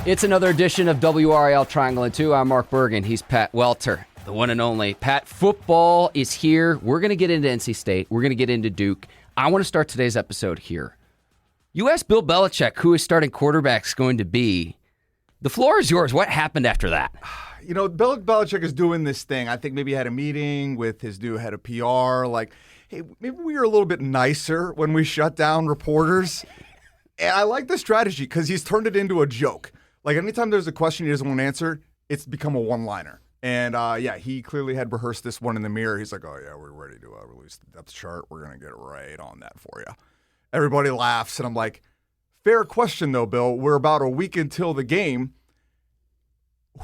It's another edition of WRAL Triangle and 2. I'm Mark Bergin. He's Pat Welter, the one and only. Pat, football is here. We're going to get into NC State. We're going to get into Duke. I want to start today's episode here. You asked Bill Belichick who his starting quarterback's going to be. The floor is yours. What happened after that? You know, Bill Belichick is doing this thing. I think maybe he had a meeting with his new head of PR. Like, hey, maybe we were a little bit nicer when we shut down reporters. And I like the strategy because he's turned it into a joke. Like, anytime there's a question he doesn't want to answer, it's become a one-liner. And, he clearly had rehearsed this one in the mirror. He's like, oh, yeah, we're ready to release the depth chart. We're going to get right on that for you. Everybody laughs, and I'm like, fair question, though, Bill. We're about a week until the game.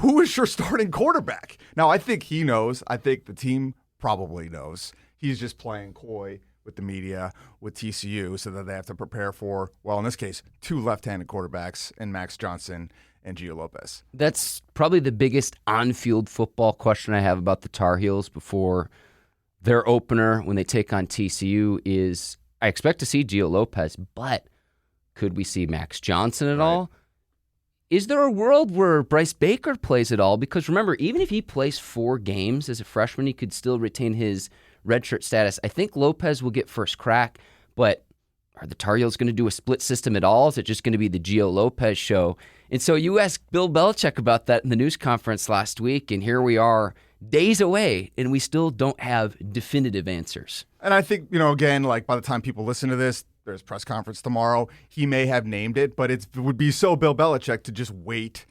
Who is your starting quarterback? Now, I think he knows. I think the team probably knows. He's just playing coy with the media, with TCU, so that they have to prepare for, well, in this case, two left-handed quarterbacks in Max Johnson and Gio Lopez. That's probably the biggest on-field football question I have about the Tar Heels before their opener when they take on TCU is, I expect to see Gio Lopez, but could we see Max Johnson at all? Is there a world where Bryce Baker plays at all? Because remember, even if he plays 4 games as a freshman, he could still retain his redshirt status. I think Lopez will get first crack, but are the Tar Heels going to do a split system at all? Is it just going to be the Gio Lopez show? And so you asked Bill Belichick about that in the news conference last week, and here we are days away, and we still don't have definitive answers. And I think, again, like by the time people listen to this, there's a press conference tomorrow. He may have named it, but it would be so Bill Belichick to just wait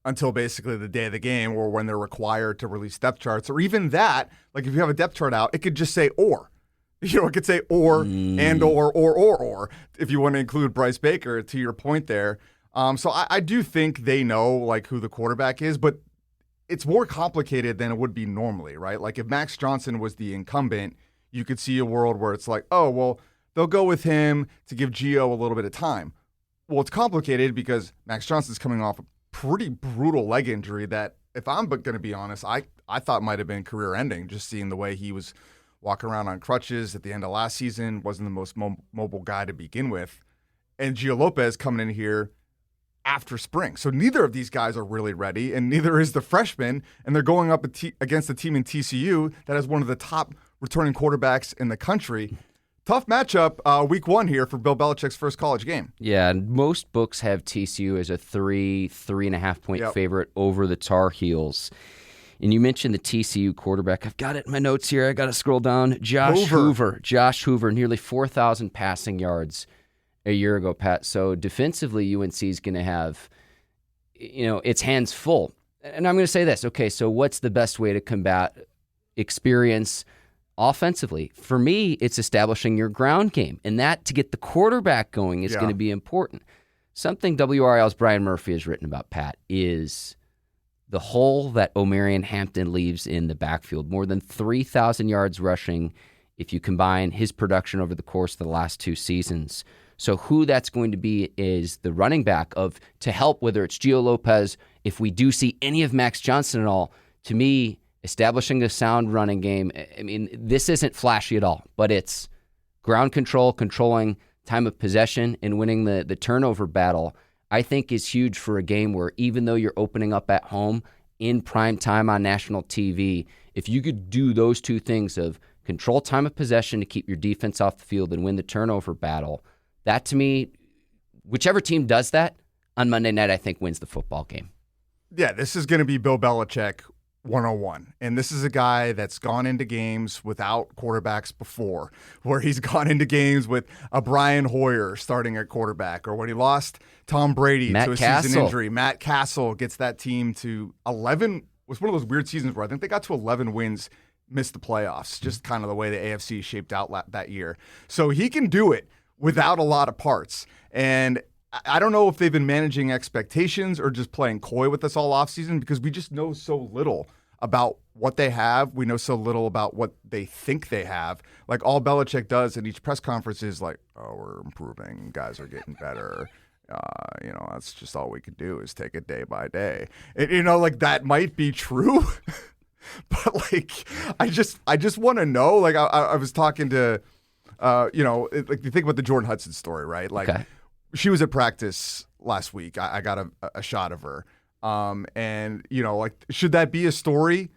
until basically the day of the game or when they're required to release depth charts. Or even that, like if you have a depth chart out, it could just say or. It could say or and or if you want to include Bryce Baker, to your point there. So I do think they know like who the quarterback is, but it's more complicated than it would be normally, right? Like if Max Johnson was the incumbent, you could see a world where it's like, oh, well, they'll go with him to give Gio a little bit of time. Well, it's complicated because Max Johnson's coming off a pretty brutal leg injury that, if I'm going to be honest, I thought might have been career-ending, just seeing the way he was walking around on crutches at the end of last season, wasn't the most mobile guy to begin with. And Gio Lopez coming in here after spring. So neither of these guys are really ready, and neither is the freshman, and they're going up against a team in TCU that has one of the top returning quarterbacks in the country. Tough matchup week 1 here for Bill Belichick's first college game. Yeah, most books have TCU as a 3.5 point favorite over the Tar Heels. And you mentioned the TCU quarterback. I've got it in my notes here. I got to scroll down. Josh Hoover, nearly 4,000 passing yards a year ago, Pat. So defensively, UNC is going to have, its hands full. And I'm going to say this. Okay, so what's the best way to combat experience offensively? For me, it's establishing your ground game. And that, to get the quarterback going, is going to be important. Something WRAL's Brian Murphy has written about, Pat, is the hole that Omarion Hampton leaves in the backfield. More than 3,000 yards rushing if you combine his production over the course of the last 2 seasons. So who that's going to be is the running back to help, whether it's Gio Lopez, if we do see any of Max Johnson at all. To me, establishing a sound running game, I mean, this isn't flashy at all, but it's ground control, controlling time of possession, and winning the turnover battle, I think is huge for a game where even though you're opening up at home in prime time on national TV, if you could do those 2 things of control time of possession to keep your defense off the field and win the turnover battle, that to me, whichever team does that on Monday night, I think wins the football game. Yeah, this is going to be Bill Belichick 101. And this is a guy that's gone into games without quarterbacks before, where he's gone into games with a Brian Hoyer starting at quarterback, or when he lost Tom Brady to a season injury. Matt Castle gets that team to 11. It was one of those weird seasons where I think they got to 11 wins, missed the playoffs, just kind of the way the AFC shaped out that year. So he can do it without a lot of parts. And I don't know if they've been managing expectations or just playing coy with us all offseason, because we just know so little about what they have. We know so little about what they think they have. Like, all Belichick does in each press conference is like, oh, we're improving. Guys are getting better. That's just all we can do is take it day by day. And, like, that might be true. But, like, I just want to know. Like, I was talking to, like, you think about the Jordon Hudson story, right? Like, okay. She was at practice last week. I got a shot of her. And, like, should that be a story?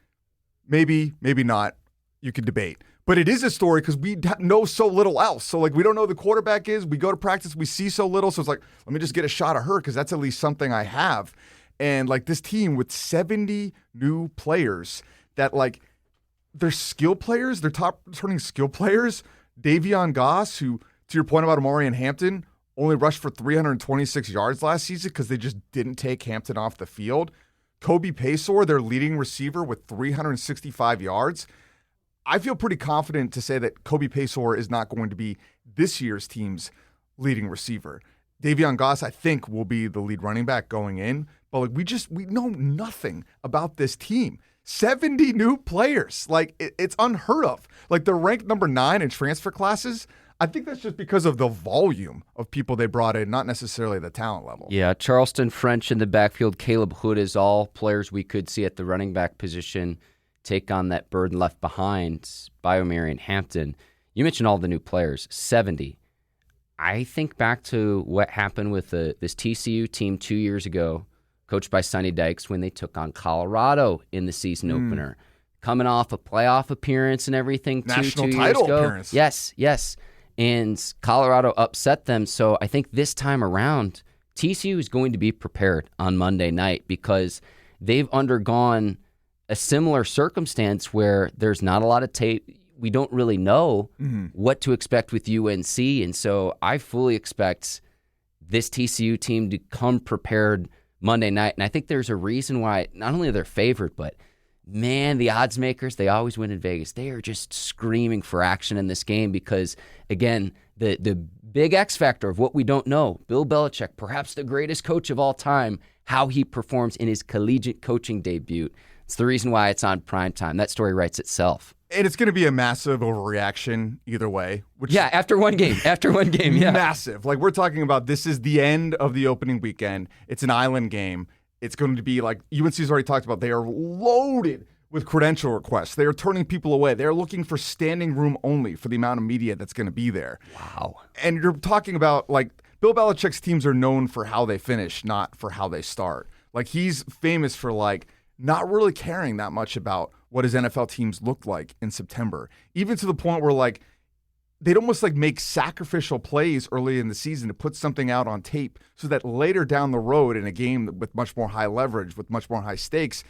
Maybe not. You could debate. But it is a story because we know so little else. So, like, we don't know who the quarterback is. We go to practice. We see so little. So it's like, let me just get a shot of her because that's at least something I have. And, like, this team with 70 new players that, like, they're skill players. They're top-turning skill players. Davion Goss, who, to your point about Omarion Hampton, only rushed for 326 yards last season because they just didn't take Hampton off the field. Kobe Paysour, their leading receiver, with 365 yards. I feel pretty confident to say that Kobe Paysour is not going to be this year's team's leading receiver. Davion Goss, I think, will be the lead running back going in. But like we know nothing about this team. 70 new players. Like, it's unheard of. Like, they're ranked number 9 in transfer classes. I think that's just because of the volume of people they brought in, not necessarily the talent level. Yeah, Charleston French in the backfield. Caleb Hood is all players we could see at the running back position take on that burden left behind by Omarion Hampton. You mentioned all the new players, 70. I think back to what happened with this TCU team 2 years ago, coached by Sonny Dykes, when they took on Colorado in the season opener. Coming off a playoff appearance and everything National two title years ago. appearance. Yes. And Colorado upset them. So I think this time around, TCU is going to be prepared on Monday night because they've undergone a similar circumstance where there's not a lot of tape. We don't really know what to expect with UNC. And so I fully expect this TCU team to come prepared Monday night. And I think there's a reason why not only they're favored, but man, the odds makers, they always win in Vegas. They are just screaming for action in this game because, again, the big X factor of what we don't know, Bill Belichick, perhaps the greatest coach of all time, how he performs in his collegiate coaching debut. It's the reason why it's on primetime. That story writes itself. And it's going to be a massive overreaction either way. After one game. Yeah. Massive. Like, we're talking about this is the end of the opening weekend. It's an island game. It's going to be like UNC's already talked about. They are loaded with credential requests. They are turning people away. They're looking for standing room only for the amount of media that's going to be there. Wow. And you're talking about, like, Bill Belichick's teams are known for how they finish, not for how they start. Like, he's famous for, like, not really caring that much about what his NFL teams look like in September, even to the point where, like, they'd almost like make sacrificial plays early in the season to put something out on tape so that later down the road in a game with much more high leverage, with much more high stakes,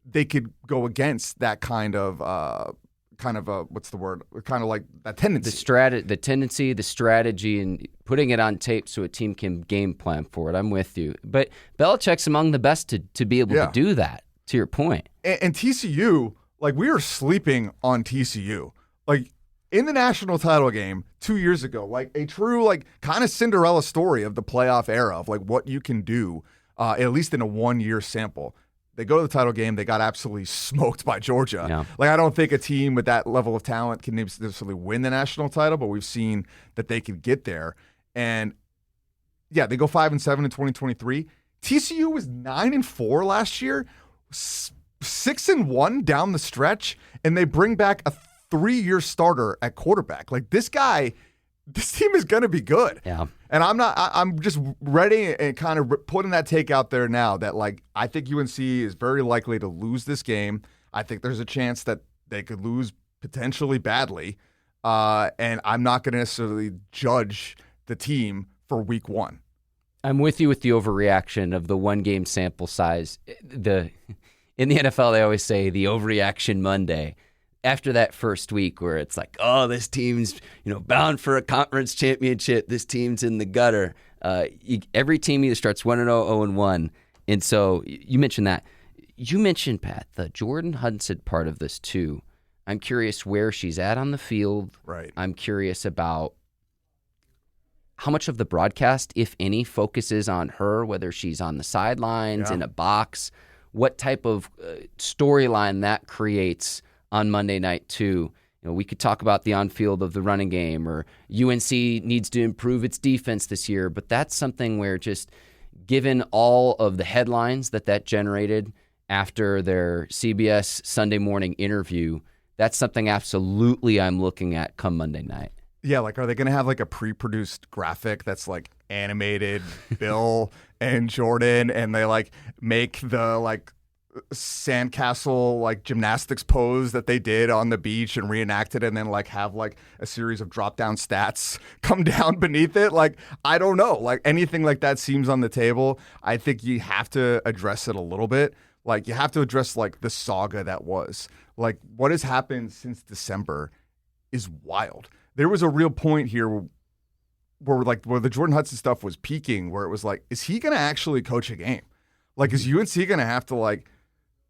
they could go against that kind of what's the word? Kind of like that tendency. The tendency, the strategy, and putting it on tape so a team can game plan for it. I'm with you. But Belichick's among the best to be able to do that, to your point. And TCU, like, we are sleeping on TCU. Like, in the national title game 2 years ago, like a true, like, kind of Cinderella story of the playoff era of, like, what you can do, at least in a 1 year sample. They go to the title game. They got absolutely smoked by Georgia. Yeah. Like, I don't think a team with that level of talent can necessarily win the national title, but we've seen that they could get there. And, yeah, they go 5-7 in 2023. TCU was 9-4 last year, 6-1 down the stretch, and they bring back a 3-year starter at quarterback. Like, this team is going to be good. Yeah. And I'm just ready and kind of putting that take out there now that, like, I think UNC is very likely to lose this game. I think there's a chance that they could lose potentially badly. And I'm not going to necessarily judge the team for week 1. I'm with you with the overreaction of the 1 game sample size. In the NFL, they always say the overreaction Monday. After that first week where it's like, oh, this team's bound for a conference championship, this team's in the gutter. Every team either starts 1-0, 0-1. And so you mentioned that. You mentioned, Pat, the Jordon Hudson part of this too. I'm curious where she's at on the field. Right. I'm curious about how much of the broadcast, if any, focuses on her, whether she's on the sidelines, in a box, what type of storyline that creates on Monday night too. We could talk about the on-field of the running game, or UNC needs to improve its defense this year, but that's something where, just given all of the headlines that generated after their CBS Sunday morning interview, that's something absolutely I'm looking at come Monday night. Yeah, like, are they going to have like a pre-produced graphic that's like animated Bill and Jordan, and they like make the like sandcastle like gymnastics pose that they did on the beach and reenact it, and then like have like a series of drop down stats come down beneath it. Like, I don't know, like anything like that seems on the table. I think you have to address it a little bit. Like, you have to address like the saga that was like what has happened since December is wild. There was a real point here where the Jordon Hudson stuff was peaking, where it was like, is he going to actually coach a game? Like, is UNC going to have to like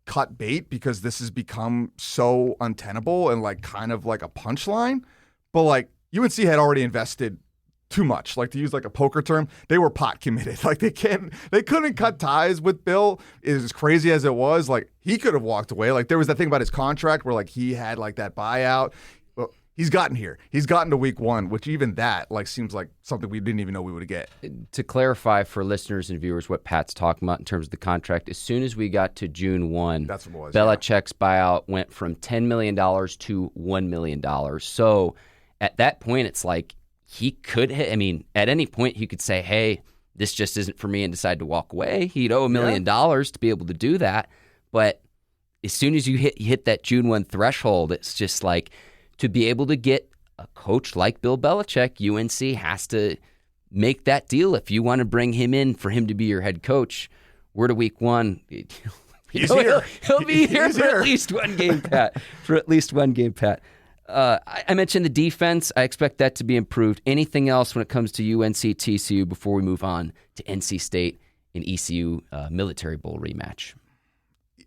cut bait because this has become so untenable and like kind of like a punchline? But like UNC had already invested too much. Like, to use like a poker term, they were pot committed. Like, they couldn't cut ties with Bill. As crazy as it was, like, he could have walked away. Like, there was that thing about his contract where like he had like that buyout. Well, he's gotten here. He's gotten to week 1, which even that like seems like something we didn't even know we would get. To clarify for listeners and viewers what Pat's talking about in terms of the contract, as soon as we got to June 1, that's what it was, Belichick's buyout went from $10 million to $1 million. So at that point, it's like he could hit, I mean, at any point he could say, hey, this just isn't for me, and decide to walk away. He'd owe $1 million to be able to do that. But as soon as you hit that June 1 threshold, it's just like, to be able to get a coach like Bill Belichick, UNC has to make that deal. If you want to bring him in for him to be your head coach, we're to week 1. He's here. He'll be here for at least one game, Pat. I mentioned the defense. I expect that to be improved. Anything else when it comes to UNC TCU before we move on to NC State and ECU Military Bowl rematch?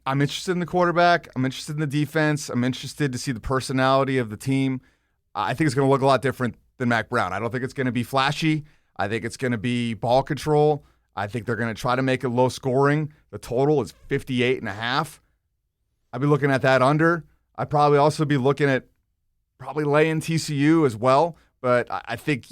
I'm interested in the quarterback. I'm interested in the defense. I'm interested to see the personality of the team. I think it's going to look a lot different than Mac Brown. I don't think it's going to be flashy. I think it's going to be ball control. I think they're going to try to make it low scoring. The total is 58.5. I'd be looking at that under. I'd probably also be looking at laying TCU as well. But I think,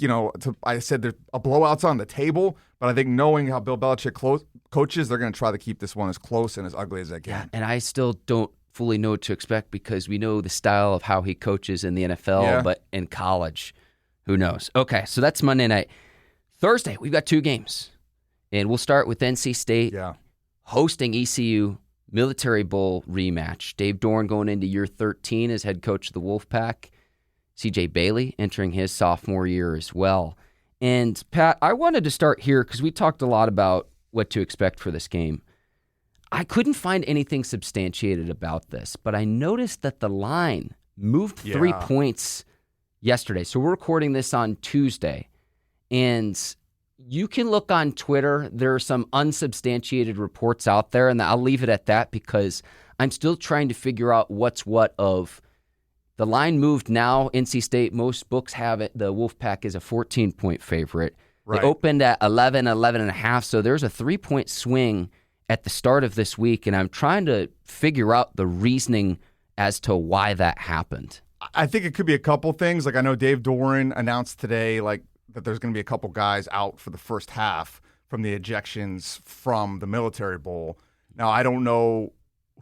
I said there's a blowout's on the table, but I think knowing how Bill Belichick coaches, they're going to try to keep this one as close and as ugly as they can. Yeah, and I still don't fully know what to expect because we know the style of how he coaches in the NFL, but in college, who knows? Okay, so that's Monday night. Thursday, we've got 2 games, and we'll start with NC State hosting ECU Military Bowl rematch. Dave Doeren going into year 13 as head coach of the Wolfpack. CJ Bailey entering his sophomore year as well. And Pat, I wanted to start here because we talked a lot about what to expect for this game. I couldn't find anything substantiated about this, but I noticed that the line moved 3 points yesterday. So we're recording this on Tuesday. And you can look on Twitter. There are some unsubstantiated reports out there, and I'll leave it at that because I'm still trying to figure out what's what of the line moved now. NC State, most books have it. The Wolfpack is a 14-point favorite. Right. They opened at 11.5, so there's a 3-point swing at the start of this week, and I'm trying to figure out the reasoning as to why that happened. I think it could be a couple things. Like, I know Dave Doeren announced today that there's going to be a couple guys out for the first half from the ejections from the Military Bowl. Now, I don't know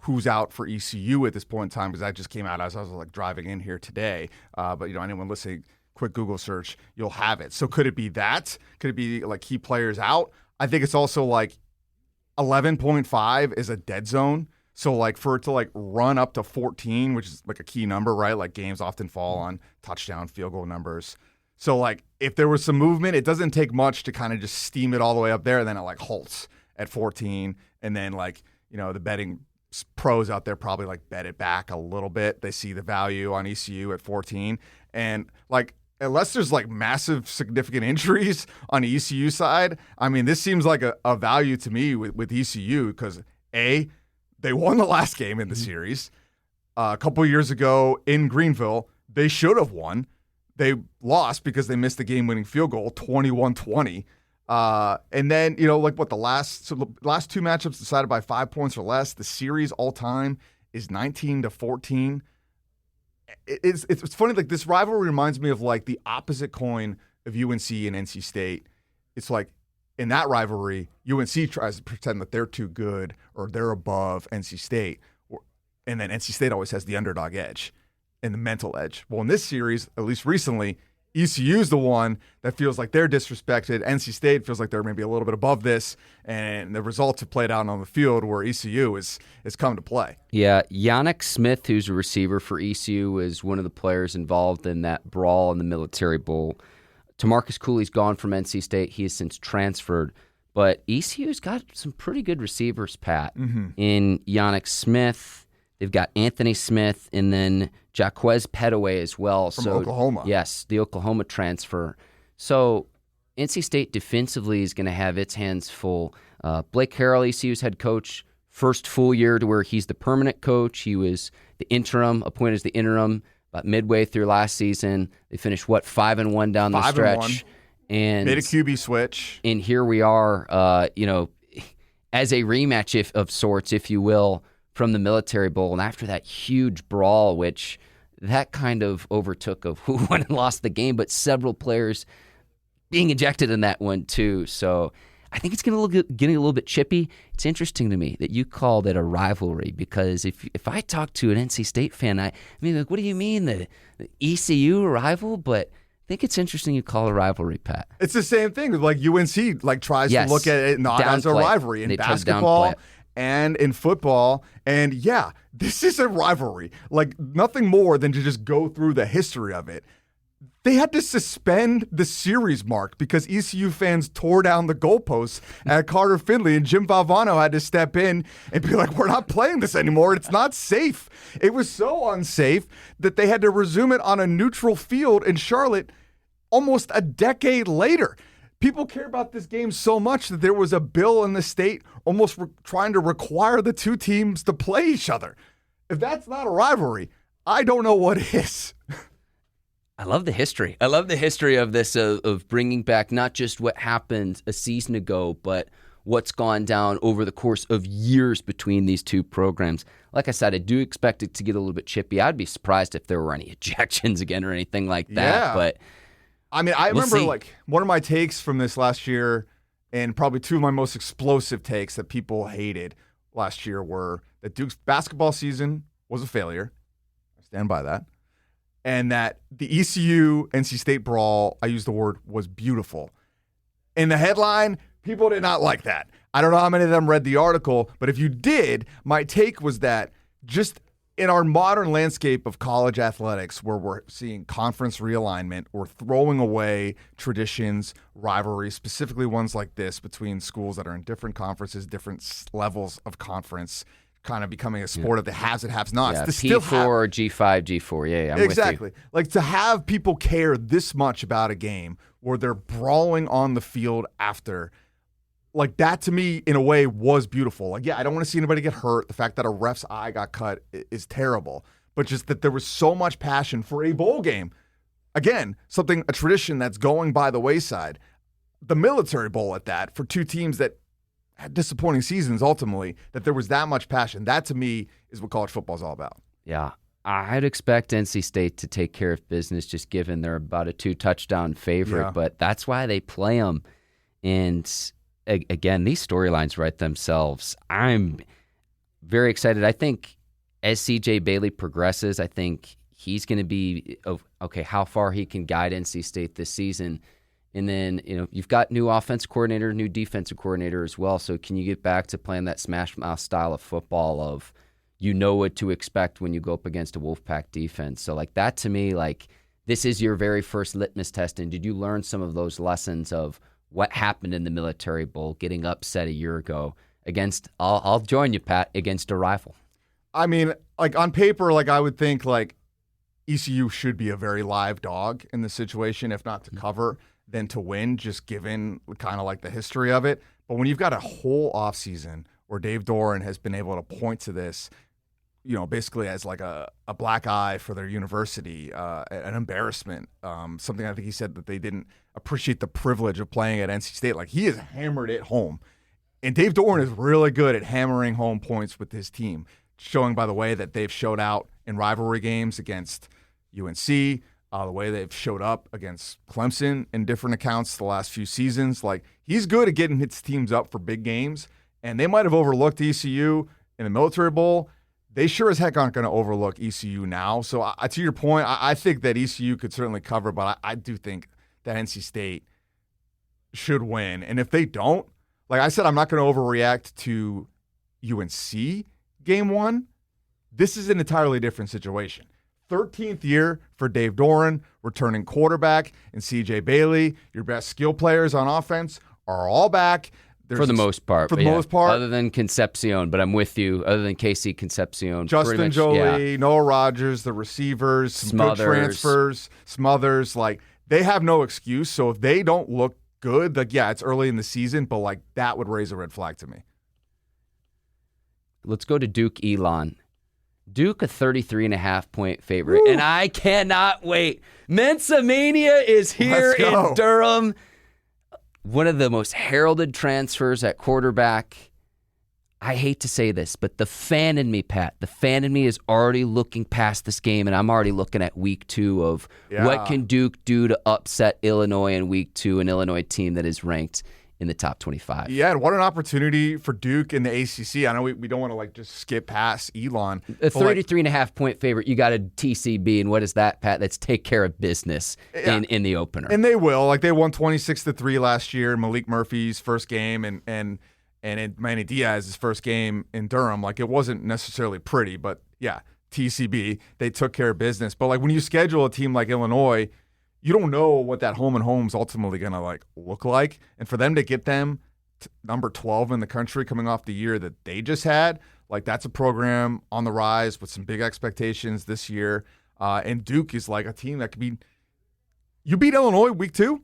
who's out for ECU at this point in time because that just came out as I was like driving in here today. But anyone listening, quick Google search, you'll have it. So could it be that? Could it be like key players out? I think it's also like 11.5 is a dead zone. So like for it to like run up to 14, which is like a key number, right? Like games often fall on touchdown, field goal numbers. So like if there was some movement, it doesn't take much to kind of just steam it all the way up there, and then it like halts at 14, and then like the betting pros out there probably like bet it back a little bit. They see the value on ECU at 14, and like unless there's like massive significant injuries on the ECU side, I mean this seems like a value to me with ECU because they won the last game in the series a couple years ago in Greenville. They should have won. They lost because they missed the game-winning field goal, 21-20. And then, the last 2 matchups decided by 5 points or less. The series all time is 19-14. It's funny, like this rivalry reminds me of like the opposite coin of UNC and NC State. It's like in that rivalry, UNC tries to pretend that they're too good or they're above NC State. And then NC State always has the underdog edge and the mental edge. Well, in this series, at least recently, ECU's the one that feels like they're disrespected. NC State feels like they're maybe a little bit above this, and the results have played out on the field where ECU is come to play. Yeah, Yannick Smith, who's a receiver for ECU, is one of the players involved in that brawl in the Military Bowl. Tamarcus Cooley's gone from NC State. He has since transferred. But ECU's got some pretty good receivers, Pat. In Yannick Smith, they've got Anthony Smith, and then Jaquez Petaway as well. From Oklahoma. Yes, the Oklahoma transfer. So NC State defensively is going to have its hands full. Blake Harrell, ECU's head coach, first full year to where he's the permanent coach. He was the interim, appointed as the interim about midway through last season. They finished, 5-1 down the stretch. And made a QB switch. And here we are, as a rematch of sorts, if you will, from the Military Bowl. And after that huge brawl, which that kind of overtook of who won and lost the game, but several players being ejected in that one too. So I think it's getting a little bit chippy. It's interesting to me that you called it a rivalry, because if I talk to an NC State fan, I mean, like, what do you mean, the ECU rival? But I think it's interesting you call it a rivalry, Pat. It's the same thing. Like UNC tries to look at it not as a rivalry in basketball and in football. And yeah, this is a rivalry. Like nothing more than to just go through the history of it. They had to suspend the series mark because ECU fans tore down the goalposts at Carter Finley, and Jim Valvano had to step in and be like, we're not playing this anymore. It's not safe. It was so unsafe that they had to resume it on a neutral field in Charlotte almost a decade later. People care about this game so much that there was a bill in the state almost trying to require the two teams to play each other. If that's not a rivalry, I don't know what is. I love the history. I love the history of this, of bringing back not just what happened a season ago, but what's gone down over the course of years between these two programs. Like I said, I do expect it to get a little bit chippy. I'd be surprised if there were any ejections again or anything like that. Yeah. But I mean, I remember like one of my takes from this last year, and probably two of my most explosive takes that people hated last year, were that Duke's basketball season was a failure. I stand by that. And that the ECU NC State brawl, I used the word, was beautiful. In the headline, people did not like that. I don't know how many of them read the article, but if you did, my take was that just in our modern landscape of college athletics, where we're seeing conference realignment, we're throwing away traditions, rivalries, specifically ones like this between schools that are in different conferences, different levels of conference, kind of becoming a sport of the haves and have-nots. Yeah, P4, G5, G4. Yeah, I'm exactly. with you. Like, to have people care this much about a game where they're brawling on the field after, like, that to me, in a way, was beautiful. Like, yeah, I don't want to see anybody get hurt. The fact that a ref's eye got cut is terrible. But just that there was so much passion for a bowl game. Again, a tradition that's going by the wayside. The Military Bowl at that, for two teams that had disappointing seasons ultimately, that there was that much passion. That to me is what college football is all about. Yeah, I'd expect NC State to take care of business, just given they're about a 2-touchdown favorite, but that's why they play them. And again, these storylines write themselves. I'm very excited. I think as CJ Bailey progresses, I think he's going to be, okay, how far he can guide NC State this season. And then, you've got new offensive coordinator, new defensive coordinator as well. So can you get back to playing that smash mouth style of football of, what to expect when you go up against a Wolfpack defense? So like that to me, like this is your very first litmus test. And did you learn some of those lessons of what happened in the Military Bowl, getting upset a year ago against, I'll join you, Pat, against a rival? I mean, like on paper, like I would think like ECU should be a very live dog in this situation, if not to cover, than to win, just given kind of like the history of it. But when you've got a whole offseason where Dave Doran has been able to point to this, basically as like a black eye for their university, an embarrassment, something I think he said that they didn't appreciate the privilege of playing at NC State. Like, he has hammered it home. And Dave Doran is really good at hammering home points with his team, showing by the way that they've showed out in rivalry games against UNC, the way they've showed up against Clemson in different accounts the last few seasons. Like, he's good at getting his teams up for big games, and they might have overlooked ECU in the Military Bowl. they sure as heck aren't going to overlook ECU now. So to your point, I think that ECU could certainly cover, but I do think that NC State should win. And if they don't, like I said, I'm not going to overreact to UNC game 1. This is an entirely different situation. 13th year for Dave Doran, returning quarterback, and CJ Bailey. Your best skill players on offense are all back. For the most part. For the most part. Other than Concepcion, but I'm with you. Other than KC Concepcion. Justin Jolie, Noah Rogers, the receivers, some good transfers, Smothers. Like, they have no excuse. So if they don't look good, like, yeah, it's early in the season, but like that would raise a red flag to me. Let's go to Duke Elon. Duke, a 33.5-point favorite. Woo. And I cannot wait. Mensa Mania is here in Durham. One of the most heralded transfers at quarterback. I hate to say this, but the fan in me, Pat, the fan in me is already looking past this game, and I'm already looking at week 2 of what can Duke do to upset Illinois in week 2, an Illinois team that is ranked in the top 25. Yeah, and what an opportunity for Duke in the ACC. I know we don't want to like just skip past Elon. A 33.5-point favorite, you got a TCB, and what is that, Pat? That's take care of business in the opener. And they will. Like, they won 26-3 last year, Malik Murphy's first game, and Manny Diaz's first game in Durham. Like, it wasn't necessarily pretty, but yeah, TCB, they took care of business. But like, when you schedule a team like Illinois, you don't know what that home and home's ultimately going to like look like. And for them to get them to number 12 in the country coming off the year that they just had, like, that's a program on the rise with some big expectations this year. And Duke is like a team that could be, you beat Illinois week 2,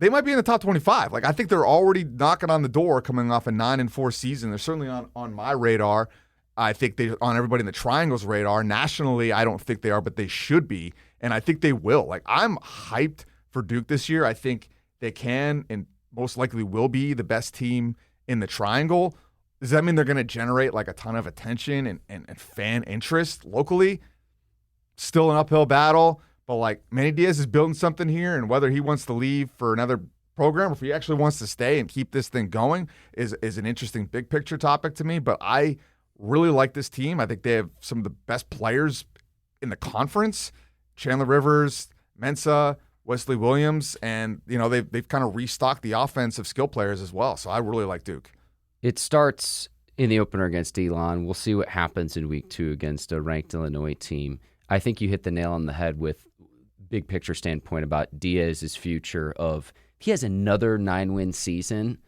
they might be in the top 25. Like, I think they're already knocking on the door coming off a 9-4 season. They're certainly on my radar. I think they're on everybody in the Triangle's radar. Nationally, I don't think they are, but they should be. And I think they will. Like, I'm hyped for Duke this year. I think they can and most likely will be the best team in the Triangle. Does that mean they're going to generate like a ton of attention and fan interest locally? Still an uphill battle, but like, Manny Diaz is building something here, and whether he wants to leave for another program or if he actually wants to stay and keep this thing going is an interesting big picture topic to me. But I really like this team. I think they have some of the best players in the conference. Chandler Rivers, Mensa, Wesley Williams, and they've kind of restocked the offensive skill players as well. So I really like Duke. It starts in the opener against Elon. We'll see what happens in week 2 against a ranked Illinois team. I think you hit the nail on the head with big picture standpoint about Diaz's future of, if he has another 9-win season,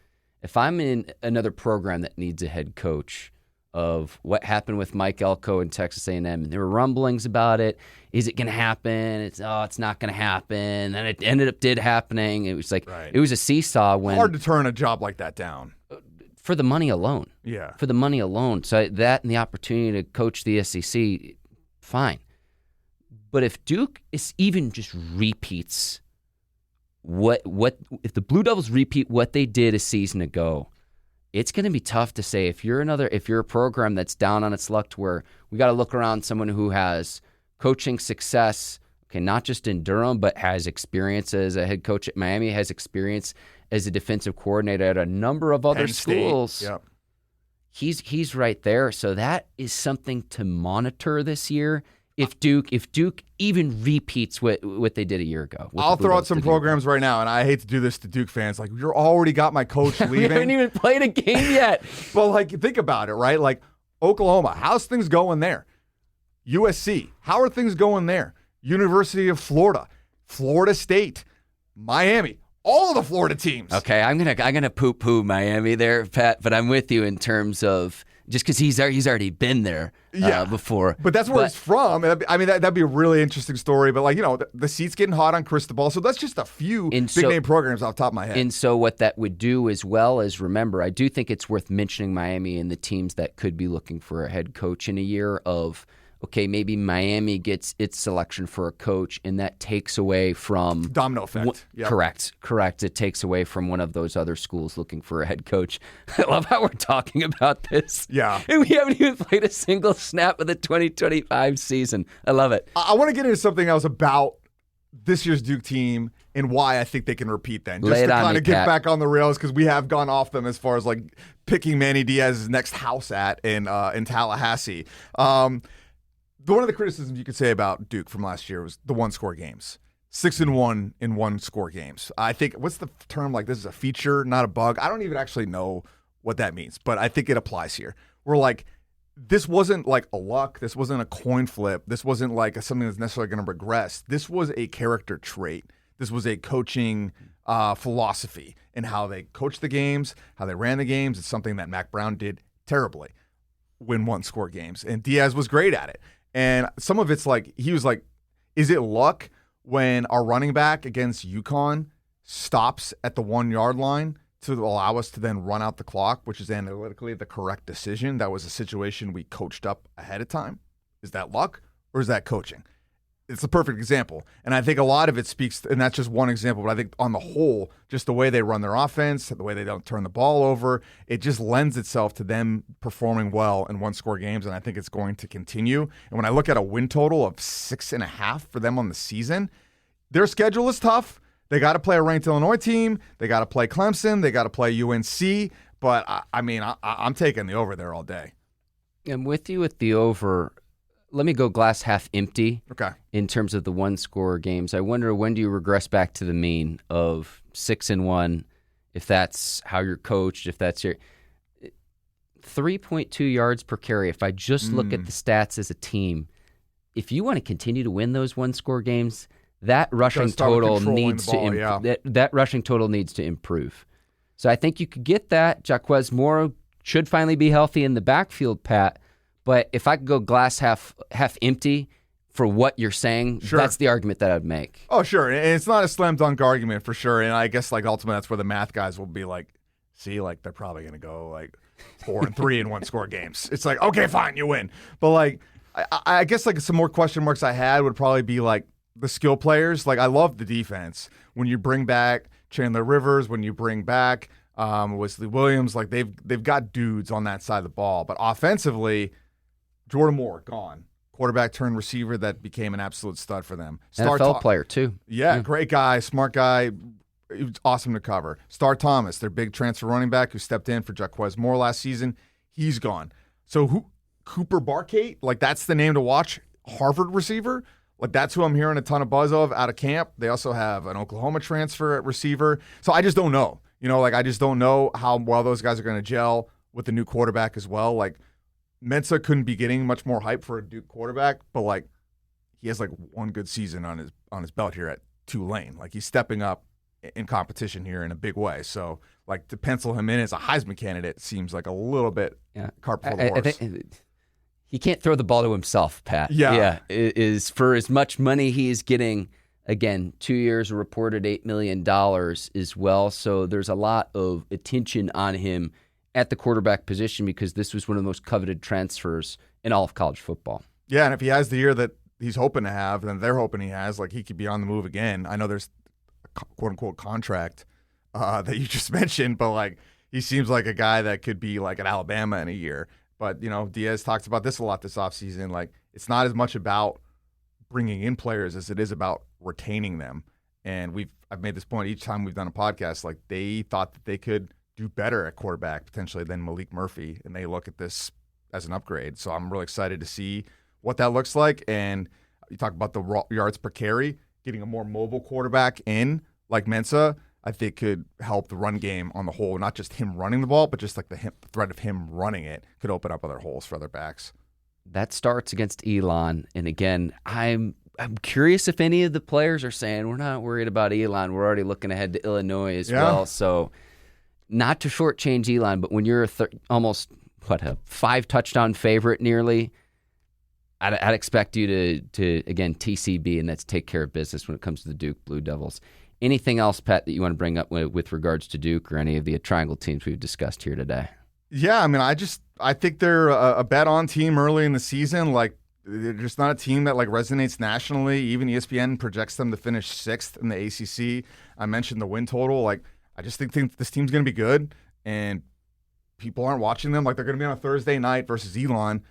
if I'm in another program that needs a head coach, of what happened with Mike Elko in Texas A&M. There were rumblings about it. Is it going to happen? It's not going to happen. And it ended up happening. It was like, It was a seesaw. Hard to turn a job like that down. For the money alone. Yeah. For the money alone. So that and the opportunity to coach the SEC, fine. But if Duke is even just repeats what if the Blue Devils repeat what they did a season ago, it's going to be tough to say if you're a program that's down on its luck to where we got to look around someone who has coaching success, okay, not just in Durham, but has experience as a head coach at Miami, has experience as a defensive coordinator at a number of other schools. Yep. He's right there. So that is something to monitor this year. If Duke even repeats what they did a year ago. I'll throw out some programs right now, and I hate to do this to Duke fans. Like, you're already got my coach leaving. We haven't even played a game yet. Well, like, think about it, right? Like, Oklahoma, how's things going there? USC, how are things going there? University of Florida, Florida State, Miami, all of the Florida teams. Okay, I'm gonna poo-poo Miami there, Pat, but I'm with you in terms of just because he's already been there before. But that's where he's from. I mean, that'd be a really interesting story. But, like, the seat's getting hot on Cristobal. So that's just a few big-name programs off the top of my head. And so what that would do as well is, remember, I do think it's worth mentioning Miami and the teams that could be looking for a head coach in a year of, okay, maybe Miami gets its selection for a coach, and that takes away from domino effect. Yep. Correct. It takes away from one of those other schools looking for a head coach. I love how we're talking about this. Yeah. And we haven't even played a single snap of the 2025 season. I love it. I want to get into something else about this year's Duke team and why I think they can repeat that. Just Lay it to on kind me, of get Pat. back on the rails, because we have gone off them as far as like picking Manny Diaz's next house in Tallahassee. One of the criticisms you could say about Duke from last year was the one-score games. 6-1 in one-score games. I think, what's the term? Like, this is a feature, not a bug. I don't even actually know what that means, but I think it applies here. We're like, this wasn't like a luck. This wasn't a coin flip. This wasn't like something that's necessarily going to regress. This was a character trait. This was a coaching philosophy in how they coached the games, how they ran the games. It's something that Mac Brown did terribly, win one-score games. And Diaz was great at it. And some of it's like, he was like, is it luck when our running back against UConn stops at the 1-yard line to allow us to then run out the clock, which is analytically the correct decision? That was a situation we coached up ahead of time. Is that luck or is that coaching? It's a perfect example. And I think a lot of it speaks, and that's just one example, but I think on the whole, just the way they run their offense, the way they don't turn the ball over, it just lends itself to them performing well in one-score games, and I think it's going to continue. And when I look at a win total of 6.5 for them on the season, their schedule is tough. They got to play a ranked Illinois team. They got to play Clemson. They got to play UNC. But, I'm taking the over there all day. I'm with you with the over. Let me go glass half empty. Okay. In terms of the one-score games. I wonder, when do you regress back to the mean of 6-1, if that's how you're coached, if that's your 3.2 yards per carry. If I just look at the stats as a team, if you want to continue to win those one-score games, that rushing total needs to that rushing total needs to improve. So I think you could get that. Jaquez Moro should finally be healthy in the backfield, Pat. But if I could go glass half empty for what you're saying, sure, that's the argument that I'd make. Oh, sure. And it's not a slam dunk argument for sure. And I guess like ultimately that's where the math guys will be like, see, like they're probably going to go like 4-3 in one-score games. It's like, okay, fine, you win. But like, I guess like some more question marks I had would probably be like the skill players. Like I love the defense. When you bring back Chandler Rivers, when you bring back Wesley Williams, like they've got dudes on that side of the ball. But offensively, Jordan Moore, gone. Quarterback turned receiver that became an absolute stud for them. NFL player, too. Yeah, great guy, smart guy. It was awesome to cover. Star Thomas, their big transfer running back who stepped in for Jaquez Moore last season, he's gone. So Cooper Barkate, like that's the name to watch. Harvard receiver, like that's who I'm hearing a ton of buzz of out of camp. They also have an Oklahoma transfer at receiver. So I just don't know. I just don't know how well those guys are going to gel with the new quarterback as well. Like, Mensa couldn't be getting much more hype for a Duke quarterback, but like he has like one good season on his belt here at Tulane. Like he's stepping up in competition here in a big way. So like to pencil him in as a Heisman candidate seems like a little bit cart before the horse. I think he can't throw the ball to himself, Pat. Yeah. Is for as much money he is getting. Again, 2 years, a reported $8 million as well. So there's a lot of attention on him at the quarterback position because this was one of the most coveted transfers in all of college football. Yeah, and if he has the year that he's hoping to have, then they're hoping he has, like he could be on the move again. I know there's a quote-unquote contract that you just mentioned, but like he seems like a guy that could be like at Alabama in a year. But, Diaz talks about this a lot this offseason. Like it's not as much about bringing in players as it is about retaining them. And I've made this point each time we've done a podcast, like they thought that they could do better at quarterback potentially than Malik Murphy, and they look at this as an upgrade. So I'm really excited to see what that looks like. And you talk about the yards per carry, getting a more mobile quarterback in like Mensa, I think could help the run game on the whole. Not just him running the ball, but just like the threat of him running it could open up other holes for other backs. That starts against Elon, and again, I'm curious if any of the players are saying we're not worried about Elon. We're already looking ahead to Illinois as well. So. Not to shortchange Elon, but when you're a 5-touchdown favorite nearly, I'd expect you to again TCB, and that's take care of business when it comes to the Duke Blue Devils. Anything else, Pat, that you want to bring up with regards to Duke or any of the triangle teams we've discussed here today? Yeah, I mean, I think they're a bet-on team early in the season. Like they're just not a team that like resonates nationally. Even ESPN projects them to finish 6th in the ACC. I mentioned the win total, like. I just think this team's going to be good, and people aren't watching them. Like, they're going to be on a Thursday night versus Elon.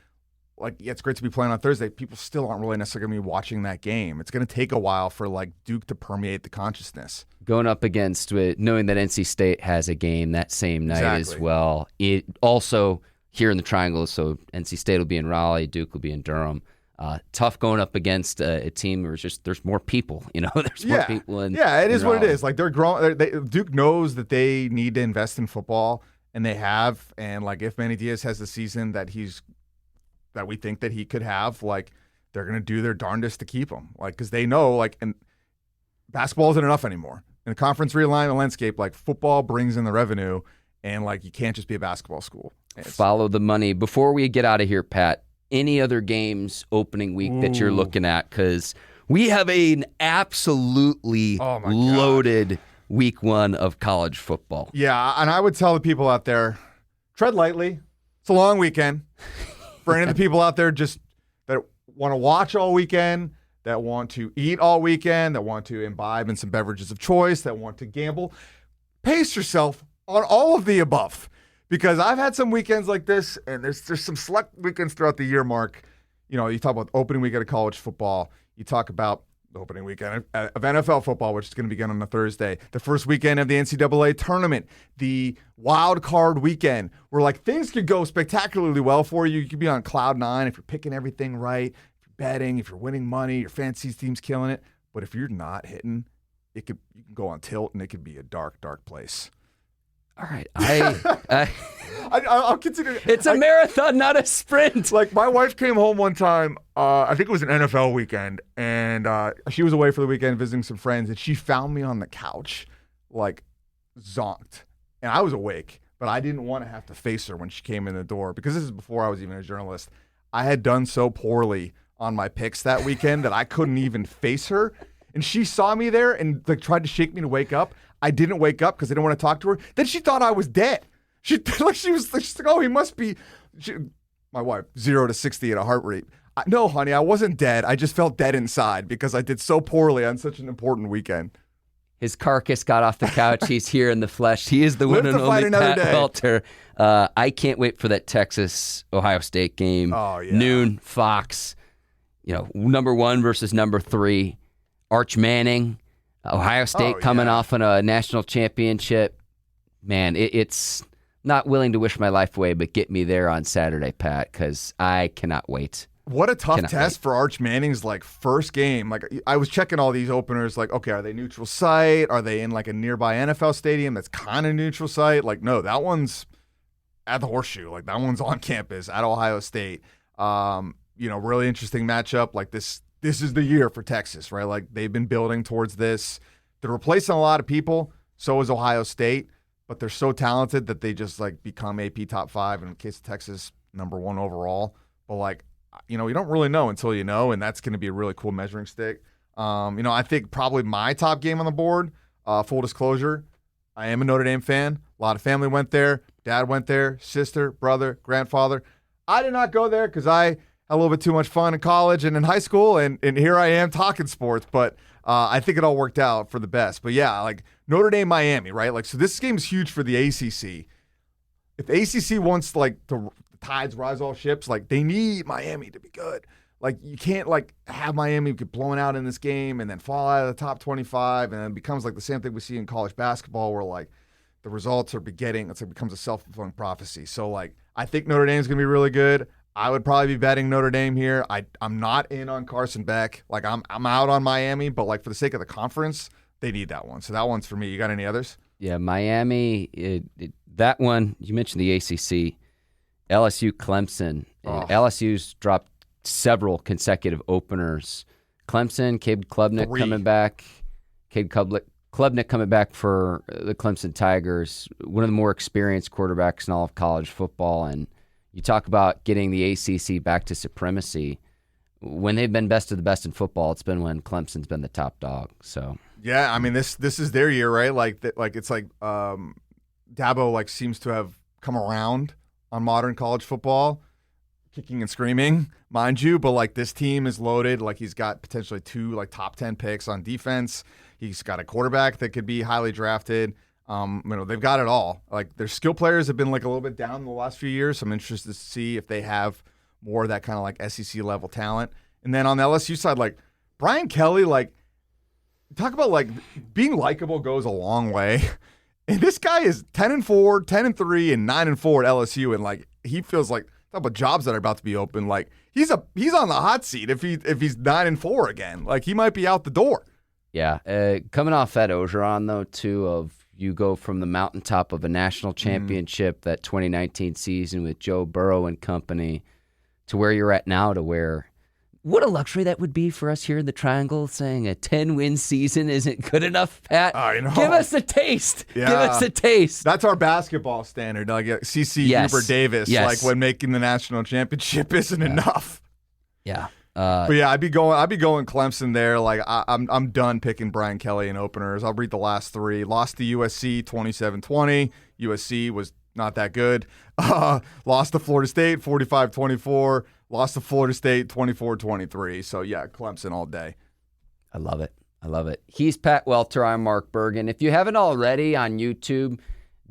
like, yeah, it's great to be playing on Thursday. People still aren't really necessarily going to be watching that game. It's going to take a while for, like, Duke to permeate the consciousness. Going up against knowing that NC State has a game that same night as well. It also here in the Triangle, so NC State will be in Raleigh, Duke will be in Durham. Tough going up against a team where there's more people. There's more people in. Yeah, it is Raleigh. what it is. Like they're growing. Duke knows that they need to invest in football, and they have. And like if Manny Diaz has the season that we think that he could have, like they're gonna do their darndest to keep him. Like because they know and basketball isn't enough anymore. In the conference realignment landscape, like football brings in the revenue, and like you can't just be a basketball school. Follow the money. Before we get out of here, Pat, any other games opening week that you're looking at? Because we have an absolutely loaded week 1 of college football. Yeah, and I would tell the people out there, tread lightly. It's a long weekend. For any of the people out there just that want to watch all weekend, that want to eat all weekend, that want to imbibe in some beverages of choice, that want to gamble, pace yourself on all of the above. Because I've had some weekends like this, and there's some select weekends throughout the year, Mark. You talk about opening weekend of college football. You talk about the opening weekend of NFL football, which is going to begin on a Thursday. The first weekend of the NCAA tournament. The wild card weekend, where like things could go spectacularly well for you. You could be on cloud 9 if you're picking everything right, if you're betting, if you're winning money, your fantasy team's killing it. But if you're not hitting, you can go on tilt, and it could be a dark, dark place. All right. I'll continue. It's a marathon, not a sprint. Like, my wife came home one time, I think it was an NFL weekend, and she was away for the weekend visiting some friends, and she found me on the couch, like, zonked. And I was awake, but I didn't want to have to face her when she came in the door, because this is before I was even a journalist. I had done so poorly on my picks that weekend that I couldn't even face her. And she saw me there and like tried to shake me to wake up. I didn't wake up because I didn't want to talk to her. Then she thought I was dead. She's like, oh, he must be. My wife, 0 to 60 at a heart rate. No, honey, I wasn't dead. I just felt dead inside because I did so poorly on such an important weekend. His carcass got off the couch. He's here in the flesh. He is the one and only Pat Welter. I can't wait for that Texas-Ohio State game. Oh, yeah. Noon, Fox. Number 1 versus number 3. Arch Manning. Ohio State coming off on a national championship. Man, it's not willing to wish my life away, but get me there on Saturday, Pat, because I cannot wait. What a tough test for Arch Manning's first game. Like I was checking all these openers. Like, okay, are they neutral site? Are they in like a nearby NFL stadium that's kind of neutral site? Like, no, that one's at the Horseshoe. Like that one's on campus at Ohio State. Really interesting matchup. Like this is the year for Texas, right? Like they've been building towards this. They're replacing a lot of people. So is Ohio State, but they're so talented that they just like become AP top 5. In the case of Texas, number 1 overall. But you don't really know until you know, and that's going to be a really cool measuring stick. I think probably my top game on the board, full disclosure, I am a Notre Dame fan. A lot of family went there. Dad went there, sister, brother, grandfather. I did not go there because I had a little bit too much fun in college and in high school, and here I am talking sports, but I think it all worked out for the best. But yeah, like Notre Dame, Miami, right? Like, so this game is huge for the ACC. If the ACC wants the tides rise all ships, like they need Miami to be good. Like you can't have Miami get blown out in this game and then fall out of the top 25, and then it becomes like the same thing we see in college basketball where the results are it becomes a self-fulfilling prophecy. So I think Notre Dame's gonna be really good. I would probably be betting Notre Dame here. I'm not in on Carson Beck. I'm out on Miami, but for the sake of the conference, they need that one. So that one's for me. You got any others? Yeah, Miami. That one you mentioned, the ACC, LSU, Clemson. LSU's dropped several consecutive openers. Clemson, Cade Klubnik coming back. Cade Klubnik coming back for the Clemson Tigers. One of the more experienced quarterbacks in all of college football, and you talk about getting the ACC back to supremacy. When they've been best of the best in football, it's been when Clemson's been the top dog. So yeah, I mean this is their year, right? Dabo seems to have come around on modern college football, kicking and screaming, mind you. But this team is loaded. He's got potentially 2 top 10 picks on defense. He's got a quarterback that could be highly drafted. They've got it all. Their skill players have been a little bit down in the last few years. So I'm interested to see if they have more of that kind of like SEC level talent. And then on the LSU side, like Brian Kelly, like talk about like being likable goes a long way. And this guy is 10-4, 10-3, and 9-4 at LSU, and like he feels like talk about jobs that are about to be open. Like he's on the hot seat if he's 9-4 again. Like he might be out the door. Yeah, coming off that Orgeron though too of you go from the mountaintop of a national championship that 2019 season with Joe Burrow and company to where you're at now to where. What a luxury that would be for us here in the Triangle, saying a 10-win season isn't good enough, Pat. I know. Give us a taste. Yeah. Give us a taste. That's our basketball standard. Like CC Hubert Davis, like when making the national championship isn't enough. Yeah. But yeah, I'd be going Clemson there. Like I'm done picking Brian Kelly in openers. I'll read the last three. Lost to USC 27-20. USC was not that good. Lost to Florida State 45-24. Lost to Florida State 24-23. So, yeah, Clemson all day. I love it. I love it. He's Pat Welter. I'm Mark Bergin. If you haven't already on YouTube,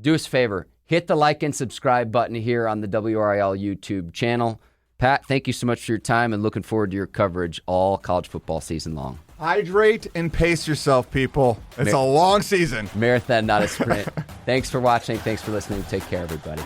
do us a favor. Hit the like and subscribe button here on the WRAL YouTube channel. Pat, thank you so much for your time and looking forward to your coverage all college football season long. Hydrate and pace yourself, people. It's a long season. Marathon, not a sprint. Thanks for watching. Thanks for listening. Take care, everybody.